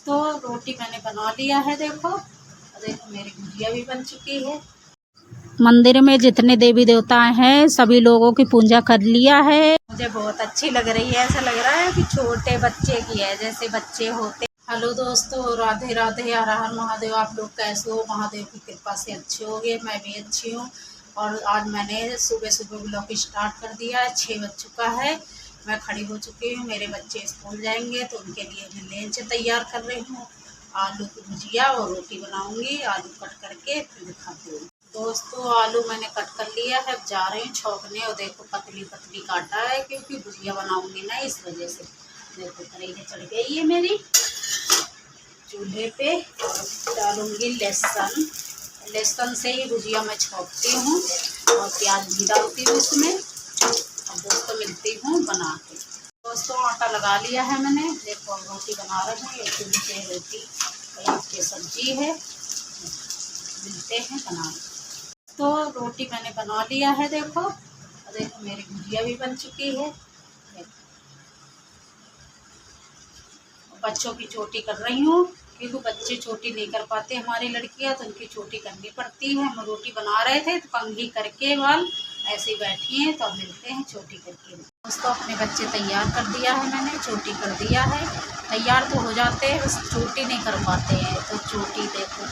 तो रोटी मैंने बना लिया है, देखो देखो मेरी भुजिया भी बन चुकी है। मंदिर में जितने देवी देवता हैं सभी लोगों की पूजा कर लिया है। मुझे बहुत अच्छी लग रही है, ऐसा लग रहा है कि छोटे बच्चे की है, जैसे बच्चे होते। हेलो दोस्तों, राधे राधे, हर हर महादेव। आप लोग कैसे हो? महादेव की कृपा से अच्छे होंगे, मैं भी अच्छी हूँ। और आज मैंने सुबह सुबह ब्लॉग स्टार्ट कर दिया है। 6 बज चुका है, मैं खड़ी हो चुकी हूँ। मेरे बच्चे स्कूल जाएंगे तो उनके लिए मैं लंच तैयार कर रही हूँ। आलू की भुजिया और रोटी बनाऊंगी। आलू कट करके फिर दिखाती हूँ। दोस्तों आलू मैंने कट कर लिया है, अब जा रही हूँ छौंकने। और देखो पतली पतली काटा है क्योंकि भुजिया बनाऊंगी ना, इस वजह से। देखो कढ़ाई चढ़ गई है मेरी चूल्हे पे। डालूंगी लहसुन, लहसुन से ही भुजिया मैं छौंकती हूँ। और प्याज भी डालती हूँ इसमें। अब दोस्तों मिलती हूँ बना के। दोस्तों आटा लगा लिया है मैंने, देखो रोटी बना रही हूँ। एक चूल्हे पे रोटी, प्याज की सब्जी है, मिलते हैं बना। तो रोटी मैंने बना लिया है, देखो देखो मेरी भुजिया भी बन चुकी है। बच्चों की चोटी कर रही हूँ क्योंकि बच्चे चोटी नहीं कर पाते, हमारी लड़कियाँ, तो उनकी चोटी करनी पड़ती है। हम रोटी बना रहे थे तो कंघी करके बाल ऐसे बैठी हैं, तो अब मिलते हैं चोटी करके। दोस्तों अपने बच्चे तैयार कर दिया है मैंने, चोटी कर दिया है। तैयार तो हो जाते हैं, बस चोटी नहीं कर पाते हैं। तो चोटी देखो,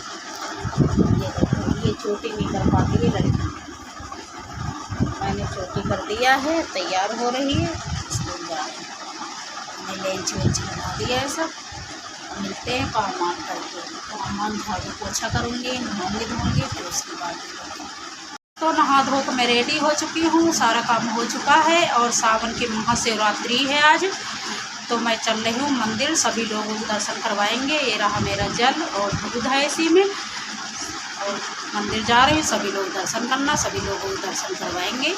ये चोटी नहीं कर पाती है लड़की। मैंने चोटी कर दिया है, तैयार हो रही है, स्कूल जा रही है। मैंने लंच वेंच बना दिया है सब। मिलते हैं काम वाम करके। काम वाम झाड़ू पोछा करूँगी, नहाऊंगी धोऊंगी, फिर उसके बाद तो नहा धो कर मैं रेडी हो चुकी हूँ। सारा काम हो चुका है और सावन की महाशिवरात्रि है आज, तो मैं चल रही हूँ मंदिर। सभी लोगों को दर्शन करवाएंगे। ये रहा मेरा जल और दूध है इसी में, और मंदिर जा रहे हैं। सभी लोग दर्शन करना, सभी लोगों को दर्शन करवाएंगे।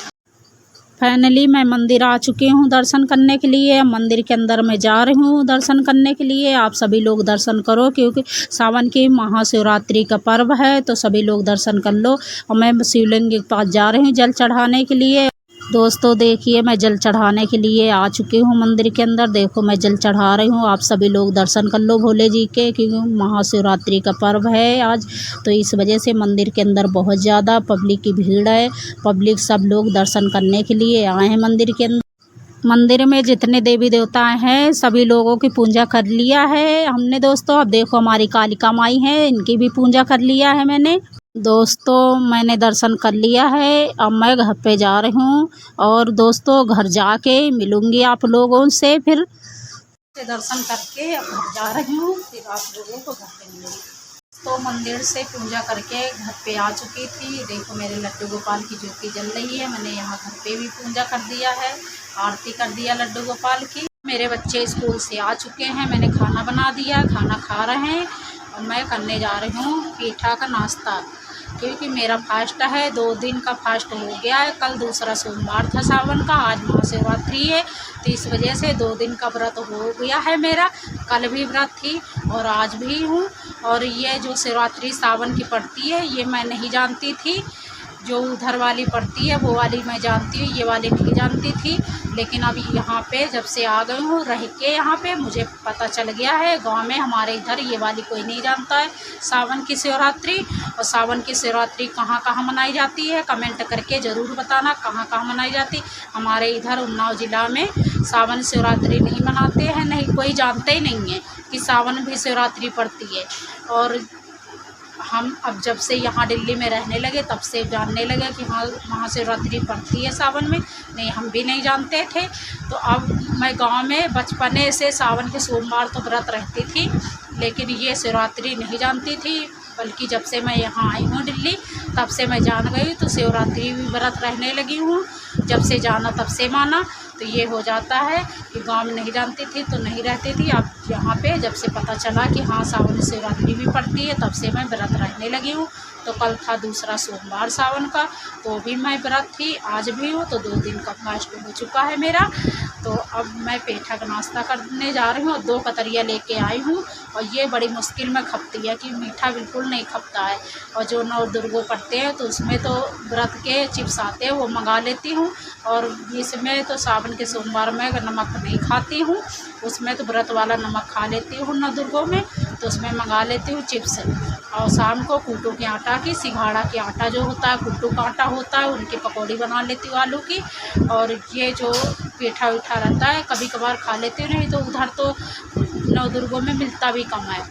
फाइनली मैं मंदिर आ चुकी हूँ दर्शन करने के लिए। मंदिर के अंदर मैं जा रही हूँ दर्शन करने के लिए। आप सभी लोग दर्शन करो क्योंकि सावन की महाशिवरात्रि का पर्व है, तो सभी लोग दर्शन कर लो। और मैं शिवलिंग के पास जा रही हूँ जल चढ़ाने के लिए। दोस्तों देखिए मैं जल चढ़ाने के लिए आ चुकी हूँ मंदिर के अंदर। देखो मैं जल चढ़ा रही हूँ, आप सभी लोग दर्शन कर लो भोले जी के, क्योंकि महाशिवरात्रि का पर्व है आज, तो इस वजह से मंदिर के अंदर बहुत ज़्यादा पब्लिक की भीड़ है। पब्लिक सब लोग दर्शन करने के लिए आए हैं मंदिर के अंदर। मंदिर में जितने देवी देवता हैं सभी लोगों की पूजा कर लिया है हमने दोस्तों। अब देखो हमारी कालिका माई हैं, इनकी भी पूजा कर लिया है मैंने। दोस्तों मैंने दर्शन कर लिया है, अब मैं घर पे जा रही हूँ। और दोस्तों घर जाके मिलूँगी आप लोगों से। फिर दर्शन करके अब घर जा रही हूँ, फिर आप लोगों को घर पे मिलूँगी। तो मंदिर से पूजा करके घर पे आ चुकी थी। देखो मेरे लड्डू गोपाल की ज्योति जल रही है। मैंने यहाँ घर पे भी पूजा कर दिया है, आरती कर दिया लड्डू गोपाल की। मेरे बच्चे स्कूल से आ चुके हैं, मैंने खाना बना दिया, खाना खा रहे हैं। और मैं करने जा रही हूँ पीठा का नाश्ता, क्योंकि मेरा फास्ट है, 2 दिन का फास्ट हो गया है। कल दूसरा सोमवार था सावन का, आज महाशिवरात्रि है, तो इस वजह से 2 दिन का व्रत हो गया है मेरा। कल भी व्रत थी और आज भी हूँ। और ये जो शिवरात्रि सावन की पड़ती है ये मैं नहीं जानती थी। जो उधर वाली पड़ती है वो वाली मैं जानती हूँ, ये वाली नहीं जानती थी। लेकिन अब यहाँ पे जब से आ गई हूँ रह के, यहाँ पे मुझे पता चल गया है। गांव में हमारे इधर ये वाली कोई नहीं जानता है सावन की शिवरात्रि। और सावन की शिवरात्रि कहाँ कहाँ मनाई जाती है कमेंट करके ज़रूर बताना, कहाँ कहाँ मनाई जाती। हमारे इधर उन्नाव ज़िला में सावन शिवरात्रि नहीं मनाते हैं, नहीं कोई जानते ही नहीं है कि सावन भी शिवरात्रि पड़ती है। और हम अब जब से यहाँ दिल्ली में रहने लगे तब से जानने लगे कि हाँ महाशिवरात्रि पड़ती है सावन में, नहीं हम भी नहीं जानते थे। तो अब मैं गांव में बचपने से सावन के सोमवार तो व्रत रहती थी, लेकिन ये शिवरात्रि नहीं जानती थी। बल्कि जब से मैं यहाँ आई हूँ दिल्ली तब से मैं जान गई, तो शिवरात्रि भी व्रत रहने लगी हूँ। जब से जाना तब से माना। तो ये हो जाता है कि गांव में नहीं जानती थी तो नहीं रहती थी। अब यहाँ पे जब से पता चला कि हाँ सावन शिवरात्रि भी पड़ती है तब से मैं व्रत रहने लगी हूँ। तो कल था दूसरा सोमवार सावन का, तो भी मैं व्रत थी, आज भी हूँ, तो 2 दिन का फास्ट हो चुका है मेरा। तो अब मैं पेठा का नाश्ता करने जा रही हूँ और 2 कतरियाँ लेके आई हूँ। और ये बड़ी मुश्किल में खपती है कि मीठा बिल्कुल नहीं खपता है। और जो नौ दुर्गो पड़ते हैं तो उसमें तो व्रत के चिप्स आते हैं वो मंगा लेती हूँ। और इसमें तो सावन के सोमवार में नमक नहीं खाती हूँ, उसमें तो व्रत वाला नमक खा लेती हूँ नौ दुर्गों में। तो उसमें मंगा लेती हूँ चिप्स। और शाम को कुट्टू के आटा की, सिंघाड़ा के आटा जो होता है, कुट्टू का आटा होता है, उनकी पकौड़ी बना लेती हूँ आलू की। और ये जो पेठा वेठा रहता है कभी कभार खा लेती हूँ, नहीं तो उधर तो नवदुर्गों में मिलता भी कम है।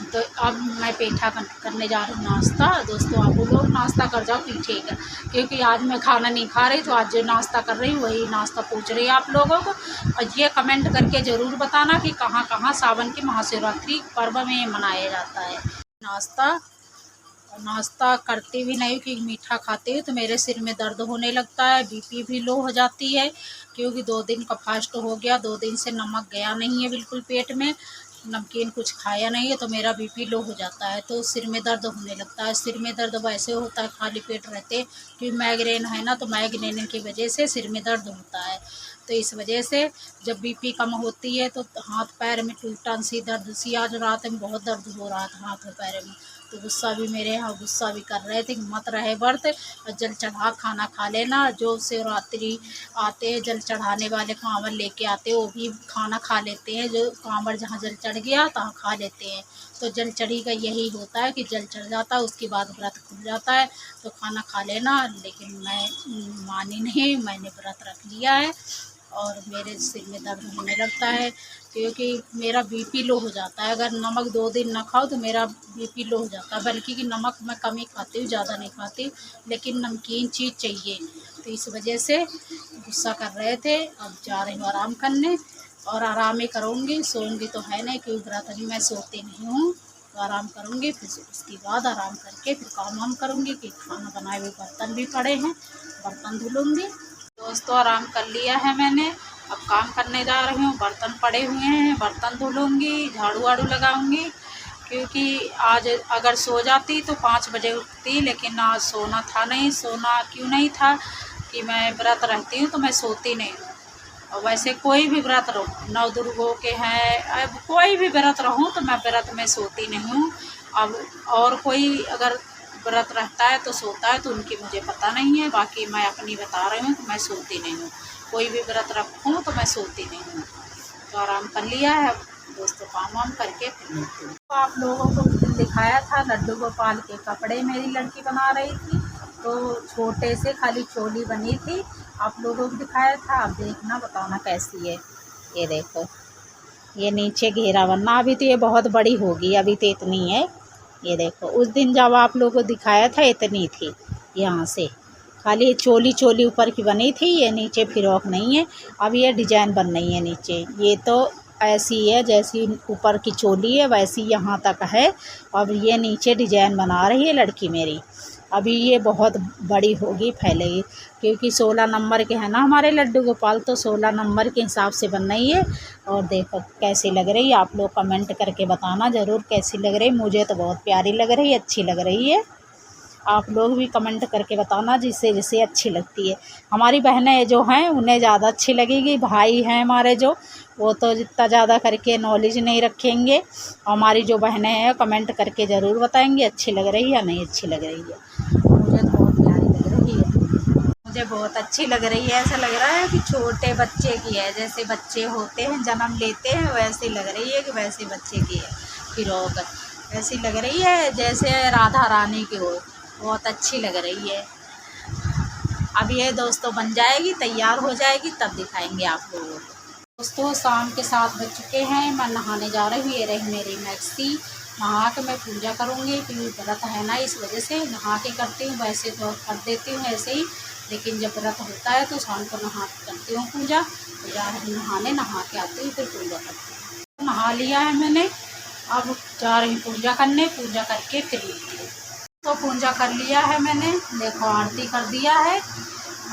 तो अब मैं पेठा करने जा रही हूँ नाश्ता। दोस्तों आप लोग नाश्ता कर जाओ ठीक है, क्योंकि आज मैं खाना नहीं खा रही, तो आज जो नाश्ता कर रही हूँ वही नाश्ता पूछ रही है आप लोगों को। और ये कमेंट करके ज़रूर बताना कि कहाँ कहाँ सावन की महाशिवरात्रि पर्व में मनाया जाता है। नाश्ता करती भी नहीं, क्योंकि मीठा खाती हूँ तो मेरे सिर में दर्द होने लगता है, बीपी भी लो हो जाती है, क्योंकि 2 दिन का फास्ट हो गया, 2 दिन से नमक गया नहीं है बिल्कुल पेट में, नमकीन कुछ खाया नहीं है, तो मेरा बीपी लो हो जाता है, तो सिर में दर्द होने लगता है। सिर में दर्द वैसे होता है खाली पेट रहते, क्योंकि माइग्रेन है ना, तो माइग्रेन की वजह से सिर में दर्द होता है। तो इस वजह से जब बीपी कम होती है तो हाथ पैर में टूटन सी दर्द सी, आज रात में बहुत दर्द हो रहा था हाथ पैर में। तो गुस्सा भी मेरे यहाँ गुस्सा भी कर रहे थे कि मत रहे व्रत और जल चढ़ा खाना खा लेना। जो शिवरात्रि आते हैं जल चढ़ाने वाले कांवड़ लेके आते हैं वो भी खाना खा लेते हैं, जो कांवड़ जहाँ जल चढ़ गया तहाँ खा लेते हैं। तो जल चढ़ी का यही होता है कि जल चढ़ जाता है, उसके बाद व्रत खुल जाता है, तो खाना खा लेना। लेकिन मैं मानी नहीं, मैंने व्रत रख लिया है और मेरे सिर में दर्द होने लगता है, क्योंकि मेरा बीपी लो हो जाता है। अगर नमक 2 दिन ना खाओ तो मेरा बीपी लो हो जाता है, बल्कि कि नमक मैं कम ही खाती हूँ, ज़्यादा नहीं खाती, लेकिन नमकीन चीज़ चाहिए। तो इस वजह से गुस्सा कर रहे थे। अब जा रही हूँ आराम करने, और आराम ही करूँगी, सोऊंगी तो है नहीं, क्योंकि व्रत में मैं सोती नहीं हूँ, तो आराम करूँगी। फिर उसके बाद आराम करके फिर काम वाम करूँगी, कि खाना बनाए हुए बर्तन भी पड़े हैं, बर्तन धुलूँगी। दोस्तों आराम कर लिया है मैंने, अब काम करने जा रही हूँ। बर्तन पड़े हुए हैं, बर्तन धुलूँगी, झाड़ू वाड़ू लगाऊँगी, क्योंकि आज अगर सो जाती तो 5 बजे उठती, लेकिन आज सोना था नहीं। सोना क्यों नहीं था कि मैं व्रत रहती हूँ तो मैं सोती नहीं हूँ। और वैसे कोई भी व्रत रहो, नवदुर्गों के हैं, अब कोई भी व्रत रहूँ तो मैं व्रत में सोती नहीं हूँ। अब और कोई अगर व्रत रहता है तो सोता है, तो उनकी मुझे पता नहीं है, बाकी मैं अपनी बता रही हूँ कि मैं सोती नहीं हूँ। कोई भी व्रत रखूँ तो मैं सोती नहीं हूँ। तो आराम कर लिया है दोस्तों, काम वाम करके फिर तो आप लोगों को दिखाया था लड्डू गोपाल के कपड़े मेरी लड़की बना रही थी, तो छोटे से खाली चोली बनी थी, आप लोगों को दिखाया था। अब देखना, बताना कैसी है। ये देखो, ये नीचे घेरा बनना, अभी तो ये बहुत बड़ी होगी, अभी तो इतनी है। ये देखो, उस दिन जब आप लोगों को दिखाया था इतनी थी, यहाँ से खाली चोली ऊपर की बनी थी, ये नीचे फ्रॉक नहीं है। अब ये डिजाइन बन रही है नीचे, ये तो ऐसी है जैसी ऊपर की चोली है वैसी यहाँ तक है। अब ये नीचे डिजाइन बना रही है लड़की मेरी। अभी ये बहुत बड़ी होगी, फैलेगी, क्योंकि 16 नंबर के हैं ना हमारे लड्डू गोपाल, तो 16 नंबर के हिसाब से बन रही है। और देखो कैसी लग रही है, आप लोग कमेंट करके बताना ज़रूर कैसी लग रही है। मुझे तो बहुत प्यारी लग रही है, अच्छी लग रही है। आप लोग भी कमेंट करके बताना जिससे जिसे अच्छी लगती है। हमारी बहनें जो हैं उन्हें ज़्यादा अच्छी लगेगी, भाई हैं हमारे जो, वो तो जितना ज़्यादा करके नॉलेज नहीं रखेंगे। हमारी जो बहनें हैं कमेंट करके ज़रूर बताएंगे अच्छी लग रही है या नहीं अच्छी लग रही है। मुझे तो बहुत प्यारी लग रही है, मुझे बहुत अच्छी लग रही है। ऐसा लग रहा है कि छोटे बच्चे की है, जैसे बच्चे होते हैं जन्म लेते हैं वैसे लग रही है, कि वैसे बच्चे की है फ्रॉक, ऐसी लग रही है जैसे राधा रानी की हो, बहुत अच्छी लग रही है। अब ये दोस्तों बन जाएगी, तैयार हो जाएगी, तब दिखाएंगे आप लोगों को। दोस्तों शाम के 7 बज चुके हैं, मैं नहाने जा रही हूँ। ये रही मेरी मैक्सी, नहा के मैं पूजा करूँगी, क्योंकि व्रत है ना, इस वजह से नहा के करती हूँ। वैसे तो कर देती हूँ ऐसे ही, लेकिन जब व्रत होता है तो शाम को नहा के करती हूँ पूजा। तो जा रही हूँ नहाने, नहा के आती हूँ फिर पूजा करती हूँ। नहा लिया है मैंने, अब जा रही हूँ पूजा करने, पूजा करके फिर मिलती हूँ। तो पूजा कर लिया है मैंने, देखो आरती कर दिया है,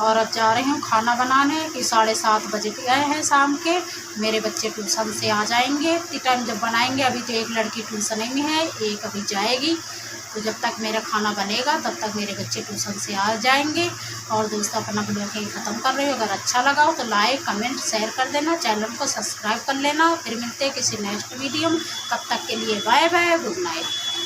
और अब जा रही हूँ खाना बनाने, कि 7:30 बज गए हैं शाम के। मेरे बच्चे ट्यूशन से आ जाएंगे इतनी टाइम जब बनाएंगे। अभी तो एक लड़की ट्यूशन में है, एक अभी जाएगी, तो जब तक मेरा खाना बनेगा तब तक मेरे बच्चे ट्यूशन से आ जाएंगे। और दोस्तों अपना वीडियो कहीं ख़त्म कर रही हो, अगर अच्छा लगा हो तो लाइक कमेंट शेयर कर देना, चैनल को सब्सक्राइब कर लेना। फिर मिलते हैं किसी नेक्स्ट वीडियो में, तब तक के लिए बाय बाय, गुड नाइट।